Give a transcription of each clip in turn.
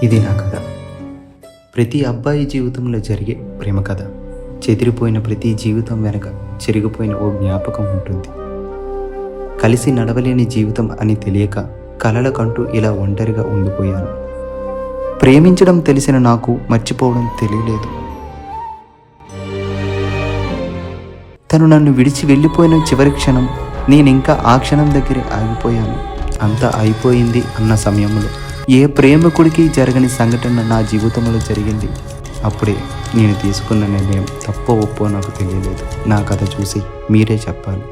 ఇది నా కథ. ప్రతి అబ్బాయి జీవితంలో జరిగే ప్రేమ కథ. చెదిరిపోయిన ప్రతి జీవితం వెనక చెరిగిపోయిన ఓ జ్ఞాపకం ఉంటుంది. కలిసి నడవలేని జీవితం అని తెలియక కలలకంటూ ఇలా ఒంటరిగా ఉండిపోయాను. ప్రేమించడం తెలిసిన నాకు మర్చిపోవడం తెలియలేదు. తను నన్ను విడిచి వెళ్ళిపోయిన చివరి క్షణం నేనింకా ఆ క్షణం దగ్గరే ఆగిపోయాను. అంతా అయిపోయింది అన్న సమయంలో ఏ ప్రేమికుడికి జరగని సంఘటన నా జీవితంలో జరిగింది. అప్పుడే నేను తీసుకున్న నిర్ణయం తప్పో ఒప్పో నాకు తెలియలేదు. నా కథ చూసి మీరే చెప్పాలి.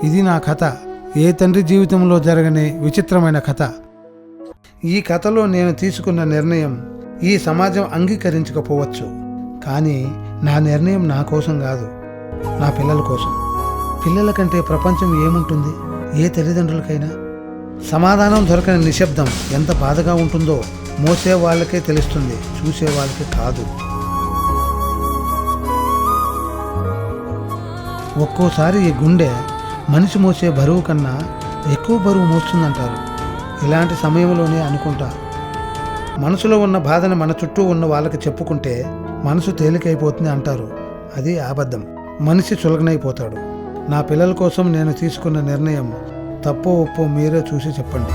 ఇది నా కథ. ఏ తండ్రి జీవితంలో జరగని విచిత్రమైన కథ. ఈ కథలో నేను తీసుకున్న నిర్ణయం ఈ సమాజం అంగీకరించకపోవచ్చు, కానీ నా నిర్ణయం నా కోసం కాదు, నా పిల్లల కోసం. పిల్లల కంటే ప్రపంచం ఏముంటుంది ఏ తల్లిదండ్రులకైనా? సమాధానం దొరకని నిశ్శబ్దం ఎంత బాధగా ఉంటుందో మోసే వాళ్ళకే తెలుస్తుంది, చూసే వాళ్ళకి కాదు. ఒక్కోసారి ఈ గుండె మనిషి మోసే బరువు కన్నా ఎక్కువ బరువు మోస్తుందంటారు. ఇలాంటి సమయంలోనే అనుకుంటా, మనసులో ఉన్న బాధను మన చుట్టూ ఉన్న వాళ్ళకి చెప్పుకుంటే మనసు తేలికైపోతుంది అంటారు. అది అబద్ధం. మనిషి చులకనైపోతాడు. నా పిల్లల కోసం నేను తీసుకున్న నిర్ణయం తప్పో ఒప్పో మీరే చూసి చెప్పండి.